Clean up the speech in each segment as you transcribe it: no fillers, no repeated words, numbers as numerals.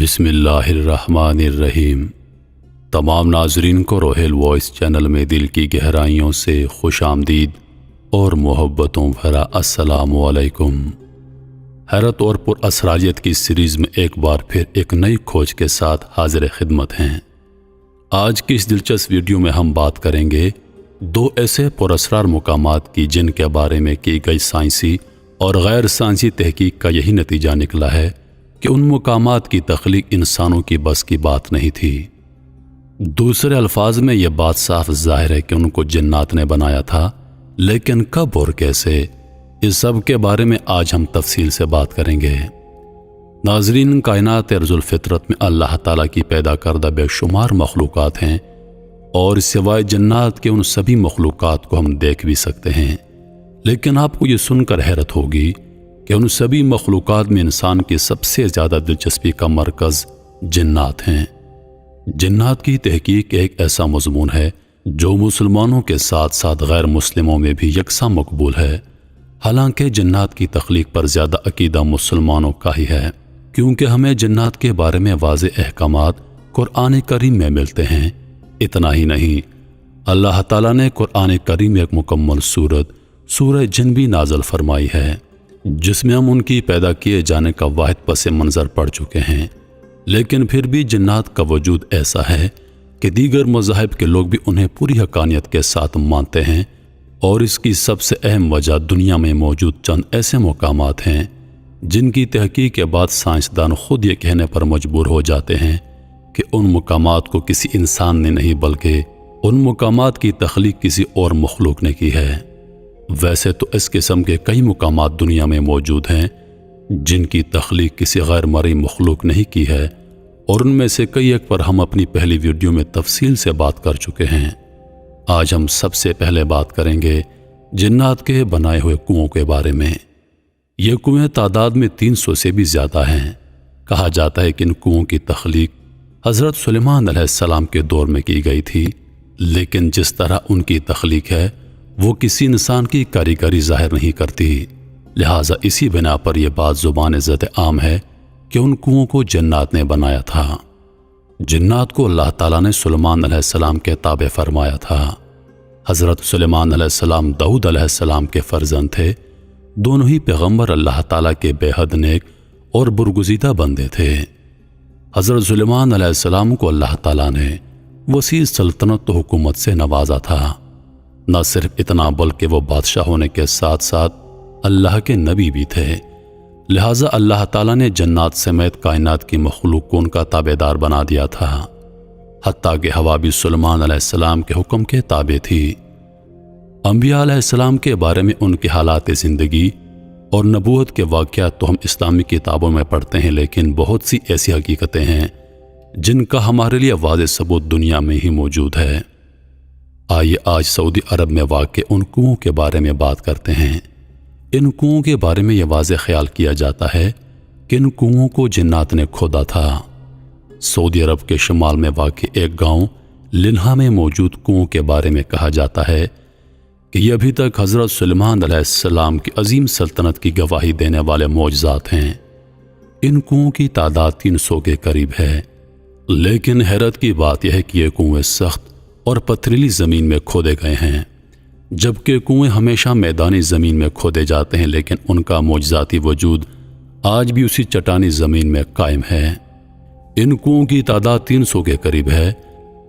بسم اللہ الرحمن الرحیم۔ تمام ناظرین کو روہیل وائس چینل میں دل کی گہرائیوں سے خوش آمدید اور محبتوں بھرا السلام علیکم۔ حیرت اور پر اسراریت کی سیریز میں ایک بار پھر ایک نئی کھوج کے ساتھ حاضر خدمت ہیں۔ آج کی اس دلچسپ ویڈیو میں ہم بات کریں گے دو ایسے پر اسرار مقامات کی جن کے بارے میں کی گئی سائنسی اور غیر سائنسی تحقیق کا یہی نتیجہ نکلا ہے کہ ان مقامات کی تخلیق انسانوں کی بس کی بات نہیں تھی۔ دوسرے الفاظ میں یہ بات صاف ظاہر ہے کہ ان کو جنات نے بنایا تھا، لیکن کب اور کیسے، اس سب کے بارے میں آج ہم تفصیل سے بات کریں گے۔ ناظرین، کائنات ارض الفطرت میں اللہ تعالیٰ کی پیدا کردہ بے شمار مخلوقات ہیں، اور سوائے جنات کے ان سبھی مخلوقات کو ہم دیکھ بھی سکتے ہیں، لیکن آپ کو یہ سن کر حیرت ہوگی کہ ان سبھی مخلوقات میں انسان کی سب سے زیادہ دلچسپی کا مرکز جنات ہیں۔ جنات کی تحقیق ایک ایسا مضمون ہے جو مسلمانوں کے ساتھ ساتھ غیر مسلموں میں بھی یکساں مقبول ہے۔ حالانکہ جنات کی تخلیق پر زیادہ عقیدہ مسلمانوں کا ہی ہے، کیونکہ ہمیں جنات کے بارے میں واضح احکامات قرآن کریم میں ملتے ہیں۔ اتنا ہی نہیں، اللہ تعالیٰ نے قرآن کریم میں ایک مکمل سورہ جن بھی نازل فرمائی ہے، جس میں ہم ان کی پیدا کیے جانے کا واحد پس منظر پڑھ چکے ہیں۔ لیکن پھر بھی جنات کا وجود ایسا ہے کہ دیگر مذاہب کے لوگ بھی انہیں پوری حقانیت کے ساتھ مانتے ہیں، اور اس کی سب سے اہم وجہ دنیا میں موجود چند ایسے مقامات ہیں جن کی تحقیق کے بعد سائنسدان خود یہ کہنے پر مجبور ہو جاتے ہیں کہ ان مقامات کو کسی انسان نے نہیں بلکہ ان مقامات کی تخلیق کسی اور مخلوق نے کی ہے۔ ویسے تو اس قسم کے کئی مقامات دنیا میں موجود ہیں جن کی تخلیق کسی غیر مرئی مخلوق نہیں کی ہے، اور ان میں سے کئی ایک پر ہم اپنی پہلی ویڈیو میں تفصیل سے بات کر چکے ہیں۔ آج ہم سب سے پہلے بات کریں گے جنات کے بنائے ہوئے کنووں کے بارے میں۔ یہ کنویں تعداد میں 300 سے بھی زیادہ ہیں۔ کہا جاتا ہے کہ ان کنووں کی تخلیق حضرت سلیمان علیہ السلام کے دور میں کی گئی تھی، لیکن جس طرح ان کی تخلیق ہے وہ کسی انسان کی کاریگری ظاہر نہیں کرتی، لہٰذا اسی بنا پر یہ بات زبان زد عام ہے کہ ان کنووں کو جنات نے بنایا تھا۔ جنات کو اللہ تعالیٰ نے سلیمان علیہ السلام کے تابع فرمایا تھا۔ حضرت سلیمان علیہ السلام داؤد علیہ السلام کے فرزند تھے۔ دونوں ہی پیغمبر اللہ تعالیٰ کے بے حد نیک اور برگزیدہ بندے تھے۔ حضرت سلیمان علیہ السلام کو اللہ تعالیٰ نے وسیع سلطنت و حکومت سے نوازا تھا۔ نہ صرف اتنا بلکہ وہ بادشاہ ہونے کے ساتھ ساتھ اللہ کے نبی بھی تھے، لہٰذا اللہ تعالیٰ نے جنات سمیت کائنات کی مخلوق کو ان کا تابع دار بنا دیا تھا، حتیٰ کہ ہوا بھی سلیمان علیہ السلام کے حکم کے تابع تھی۔ انبیاء علیہ السلام کے بارے میں ان کے حالات زندگی اور نبوت کے واقعات تو ہم اسلامی کتابوں میں پڑھتے ہیں، لیکن بہت سی ایسی حقیقتیں ہیں جن کا ہمارے لیے واضح ثبوت دنیا میں ہی موجود ہے۔ آئیے آج سعودی عرب میں واقع ان کنووں کے بارے میں بات کرتے ہیں۔ ان کنووں کے بارے میں یہ واضح خیال کیا جاتا ہے کہ ان کنووں کو جنات نے کھودا تھا۔ سعودی عرب کے شمال میں واقع ایک گاؤں لنہا میں موجود کنووں کے بارے میں کہا جاتا ہے کہ یہ ابھی تک حضرت سلیمان علیہ السلام کی عظیم سلطنت کی گواہی دینے والے معجزات ہیں۔ ان کنووں کی تعداد 300 کے قریب ہے، لیکن حیرت کی بات یہ ہے کہ یہ کنویں سخت اور پتھریلی زمین میں کھودے گئے ہیں، جبکہ کنویں ہمیشہ میدانی زمین میں کھودے جاتے ہیں، لیکن ان کا معجزاتی وجود آج بھی اسی چٹانی زمین میں قائم ہے۔ ان کنووں کی تعداد 300 کے قریب ہے،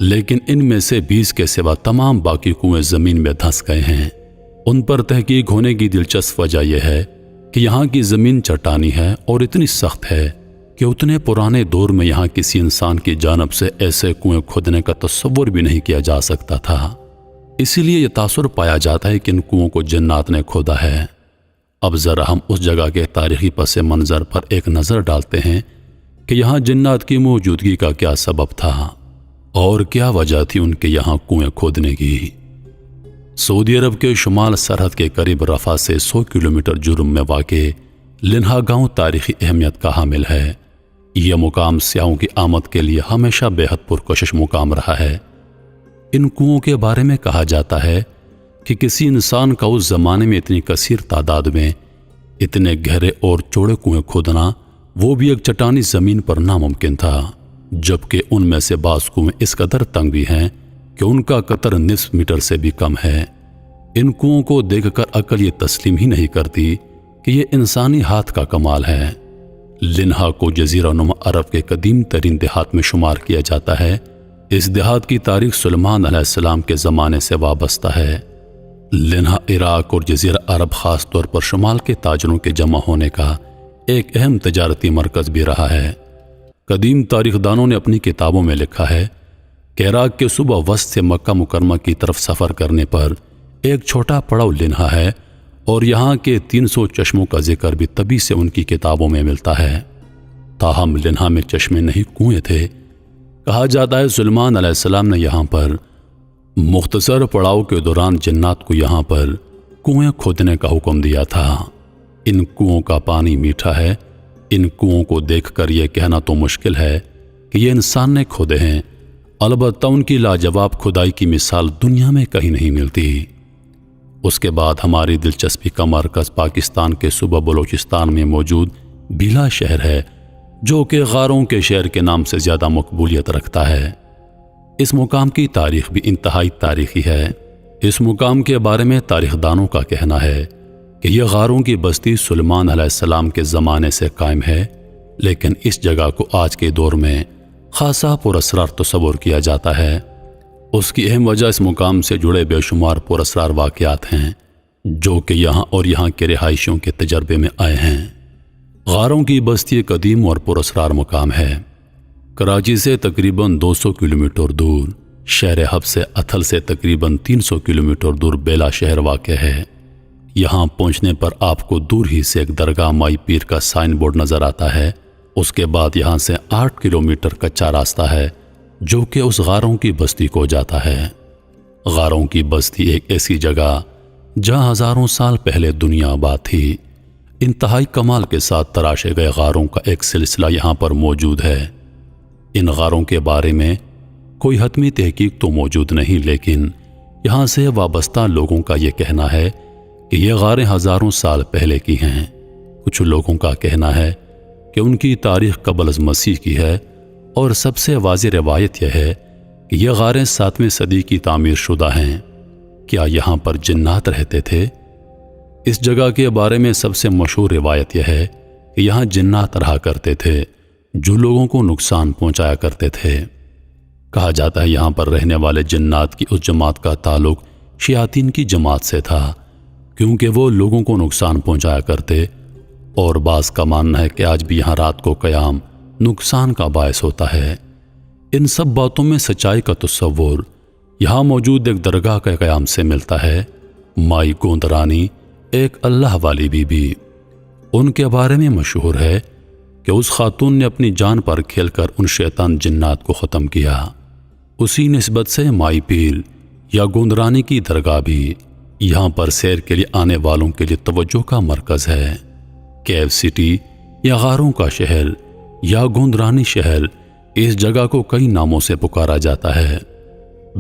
لیکن ان میں سے 20 کے سوا تمام باقی کنویں زمین میں دھنس گئے ہیں۔ ان پر تحقیق ہونے کی دلچسپ وجہ یہ ہے کہ یہاں کی زمین چٹانی ہے اور اتنی سخت ہے کہ اتنے پرانے دور میں یہاں کسی انسان کی جانب سے ایسے کنویں کھودنے کا تصور بھی نہیں کیا جا سکتا تھا۔ اسی لیے یہ تاثر پایا جاتا ہے کہ ان کنووں کو جنات نے کھودا ہے۔ اب ذرا ہم اس جگہ کے تاریخی پس منظر پر ایک نظر ڈالتے ہیں کہ یہاں جنات کی موجودگی کا کیا سبب تھا اور کیا وجہ تھی ان کے یہاں کنویں کھودنے کی۔ سعودی عرب کے شمال سرحد کے قریب رفح سے 100 کلومیٹر جرم میں واقع لنہا گاؤں تاریخی اہمیت کا حامل ہے۔ یہ مقام سیاحوں کی آمد کے لیے ہمیشہ بے حد پرکشش مقام رہا ہے۔ ان کنووں کے بارے میں کہا جاتا ہے کہ کسی انسان کا اس زمانے میں اتنی کثیر تعداد میں اتنے گہرے اور چوڑے کنویں کھودنا وہ بھی ایک چٹانی زمین پر ناممکن تھا، جبکہ ان میں سے بعض کنویں اس قدر تنگ بھی ہیں کہ ان کا قطر نصف میٹر سے بھی کم ہے۔ ان کنووں کو دیکھ کر عقل یہ تسلیم ہی نہیں کرتی کہ یہ انسانی ہاتھ کا کمال ہے۔ لنہا کو جزیرہ نما عرب کے قدیم ترین دیہات میں شمار کیا جاتا ہے۔ اس دیہات کی تاریخ سلیمان علیہ السلام کے زمانے سے وابستہ ہے۔ لنہا عراق اور جزیرہ عرب خاص طور پر شمال کے تاجروں کے جمع ہونے کا ایک اہم تجارتی مرکز بھی رہا ہے۔ قدیم تاریخ دانوں نے اپنی کتابوں میں لکھا ہے کہ عراق کے صوبہ وسط سے مکہ مکرمہ کی طرف سفر کرنے پر ایک چھوٹا پڑاؤ لنہا ہے، اور یہاں کے 300 چشموں کا ذکر بھی تبھی سے ان کی کتابوں میں ملتا ہے۔ تاہم لنہا میں چشمے نہیں کنویں تھے۔ کہا جاتا ہے سلیمان علیہ السلام نے یہاں پر مختصر پڑاؤ کے دوران جنات کو یہاں پر کنویں کھودنے کا حکم دیا تھا۔ ان کنووں کا پانی میٹھا ہے۔ ان کنووں کو دیکھ کر یہ کہنا تو مشکل ہے کہ یہ انسان نے کھودے ہیں، البتہ ان کی لاجواب کھدائی کی مثال دنیا میں کہیں نہیں ملتی۔ اس کے بعد ہماری دلچسپی کا مرکز پاکستان کے صوبہ بلوچستان میں موجود بیلا شہر ہے، جو کہ غاروں کے شہر کے نام سے زیادہ مقبولیت رکھتا ہے۔ اس مقام کی تاریخ بھی انتہائی تاریخی ہے۔ اس مقام کے بارے میں تاریخ دانوں کا کہنا ہے کہ یہ غاروں کی بستی سلیمان علیہ السلام کے زمانے سے قائم ہے، لیکن اس جگہ کو آج کے دور میں خاصا پراسرار تصور کیا جاتا ہے۔ اس کی اہم وجہ اس مقام سے جڑے بے شمار پراسرار واقعات ہیں، جو کہ یہاں اور یہاں کے رہائشیوں کے تجربے میں آئے ہیں۔ غاروں کی بستی قدیم اور پراسرار مقام ہے۔ کراچی سے تقریباً 200 کلومیٹر دور، شہر حب سے اتھل سے تقریباً 300 کلومیٹر دور بیلا شہر واقع ہے۔ یہاں پہنچنے پر آپ کو دور ہی سے ایک درگاہ مائی پیر کا سائن بورڈ نظر آتا ہے۔ اس کے بعد یہاں سے 8 کلومیٹر کچا راستہ ہے جو کہ اس غاروں کی بستی کو جاتا ہے۔ غاروں کی بستی ایک ایسی جگہ جہاں ہزاروں سال پہلے دنیا آباد تھی۔ انتہائی کمال کے ساتھ تراشے گئے غاروں کا ایک سلسلہ یہاں پر موجود ہے۔ ان غاروں کے بارے میں کوئی حتمی تحقیق تو موجود نہیں، لیکن یہاں سے وابستہ لوگوں کا یہ کہنا ہے کہ یہ غاریں ہزاروں سال پہلے کی ہیں۔ کچھ لوگوں کا کہنا ہے کہ ان کی تاریخ قبل از مسیح کی ہے، اور سب سے واضح روایت یہ ہے کہ یہ غاریں 7ویں صدی کی تعمیر شدہ ہیں۔ کیا یہاں پر جنات رہتے تھے؟ اس جگہ کے بارے میں سب سے مشہور روایت یہ ہے کہ یہاں جنات رہا کرتے تھے جو لوگوں کو نقصان پہنچایا کرتے تھے۔ کہا جاتا ہے یہاں پر رہنے والے جنات کی اس جماعت کا تعلق شیاطین کی جماعت سے تھا، کیونکہ وہ لوگوں کو نقصان پہنچایا کرتے، اور بعض کا ماننا ہے کہ آج بھی یہاں رات کو قیام نقصان کا باعث ہوتا ہے۔ ان سب باتوں میں سچائی کا تصور یہاں موجود ایک درگاہ کے قیام سے ملتا ہے۔ مائی گوند رانی ایک اللہ والی بی بی، ان کے بارے میں مشہور ہے کہ اس خاتون نے اپنی جان پر کھیل کر ان شیطان جنات کو ختم کیا۔ اسی نسبت سے مائی پیر یا گوندرانی کی درگاہ بھی یہاں پر سیر کے لیے آنے والوں کے لیے توجہ کا مرکز ہے۔ کیو سٹی یا غاروں کا شہر یا گوندرانی شہر، اس جگہ کو کئی ناموں سے پکارا جاتا ہے۔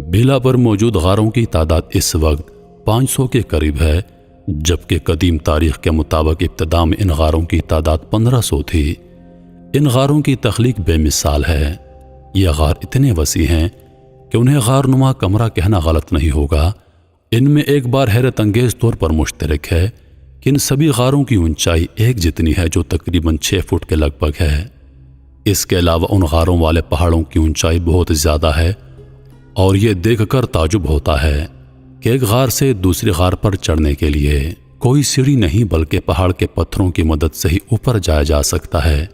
بیلا پر موجود غاروں کی تعداد اس وقت 500 کے قریب ہے، جبکہ قدیم تاریخ کے مطابق ابتدا میں ان غاروں کی تعداد 1500 تھی۔ ان غاروں کی تخلیق بے مثال ہے۔ یہ غار اتنے وسیع ہیں کہ انہیں غار نما کمرہ کہنا غلط نہیں ہوگا۔ ان میں ایک بار حیرت انگیز طور پر مشترک ہے کہ ان سبھی غاروں کی اونچائی ایک جتنی ہے، جو تقریباً 6 فٹ کے لگ بھگ ہے۔ اس کے علاوہ ان غاروں والے پہاڑوں کی اونچائی بہت زیادہ ہے، اور یہ دیکھ کر تعجب ہوتا ہے کہ ایک غار سے دوسری غار پر چڑھنے کے لیے کوئی سیڑھی نہیں، بلکہ پہاڑ کے پتھروں کی مدد سے ہی اوپر جایا جا سکتا ہے۔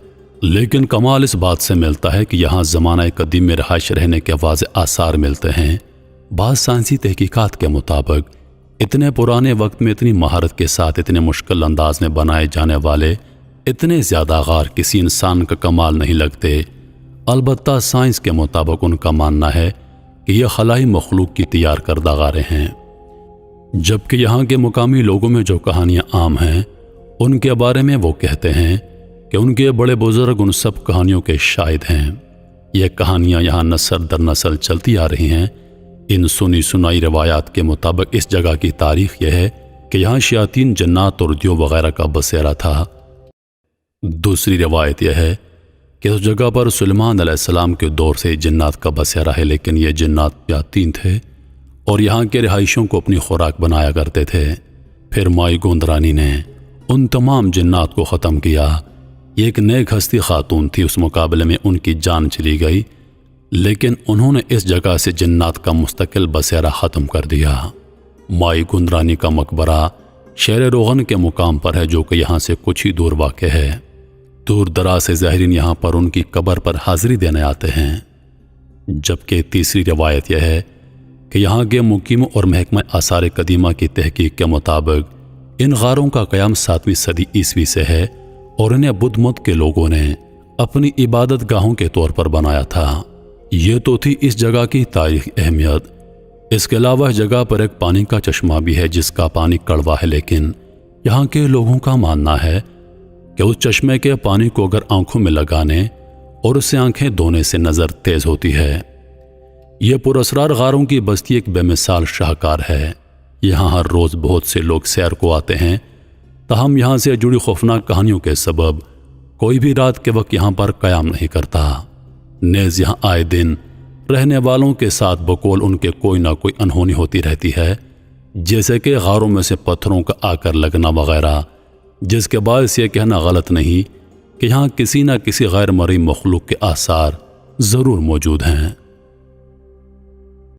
لیکن کمال اس بات سے ملتا ہے کہ یہاں زمانہ قدیم میں رہائش رہنے کے واضح آثار ملتے ہیں۔ بعض سائنسی تحقیقات کے مطابق اتنے پرانے وقت میں اتنی مہارت کے ساتھ اتنے مشکل انداز میں بنائے جانے والے اتنے زیادہ غار کسی انسان کا کمال نہیں لگتے۔ البتہ سائنس کے مطابق ان کا ماننا ہے کہ یہ خلائی مخلوق کی تیار کردہ غاریں ہیں، جبکہ یہاں کے مقامی لوگوں میں جو کہانیاں عام ہیں ان کے بارے میں وہ کہتے ہیں کہ ان کے بڑے بزرگ ان سب کہانیوں کے شاہد ہیں۔ یہ کہانیاں یہاں نسل در نسل چلتی آ رہی ہیں۔ ان سنی سنائی روایات کے مطابق اس جگہ کی تاریخ یہ ہے کہ یہاں شیاطین، جنات اور دیو وغیرہ کا بسیرا تھا۔ دوسری روایت یہ ہے کہ اس جگہ پر سلیمان علیہ السلام کے دور سے جنات کا بسیرا ہے، لیکن یہ جنات شیاطین تھے اور یہاں کے رہائشوں کو اپنی خوراک بنایا کرتے تھے۔ پھر مائی گوندرانی نے ان تمام جنات کو ختم کیا۔ یہ ایک نیک ہستی خاتون تھی، اس مقابلے میں ان کی جان چلی گئی، لیکن انہوں نے اس جگہ سے جنات کا مستقل بسیرا ختم کر دیا۔ مائی گوندرانی کا مقبرہ شہر روغن کے مقام پر ہے، جو کہ یہاں سے کچھ ہی دور واقع ہے۔ دور دراز سے زائرین یہاں پر ان کی قبر پر حاضری دینے آتے ہیں۔ جبکہ تیسری روایت یہ ہے کہ یہاں کے مقیموں اور محکمہ آثار قدیمہ کی تحقیق کے مطابق ان غاروں کا قیام 7ویں صدی عیسوی سے ہے اور انہیں بدھ مت کے لوگوں نے اپنی عبادت گاہوں کے طور پر بنایا تھا۔ یہ تو تھی اس جگہ کی تاریخی اہمیت۔ اس کے علاوہ اس جگہ پر ایک پانی کا چشمہ بھی ہے جس کا پانی کڑوا ہے، لیکن یہاں کے لوگوں کا ماننا ہے کہ اس چشمے کے پانی کو اگر آنکھوں میں لگانے اور اس سے آنکھیں دھونے سے نظر تیز ہوتی ہے۔ یہ پراسرار غاروں کی بستی ایک بے مثال شاہکار ہے۔ یہاں ہر روز بہت سے لوگ سیر کو آتے ہیں، تاہم یہاں سے جڑی خوفناک کہانیوں کے سبب کوئی بھی رات کے وقت یہاں پر قیام نہیں کرتا۔ نیز یہاں آئے دن رہنے والوں کے ساتھ بقول ان کے کوئی نہ کوئی انہونی ہوتی رہتی ہے، جیسے کہ غاروں میں سے پتھروں کا آ کر لگنا وغیرہ، جس کے باعث یہ کہنا غلط نہیں کہ یہاں کسی نہ کسی غیر مرئی مخلوق کے آثار ضرور موجود ہیں۔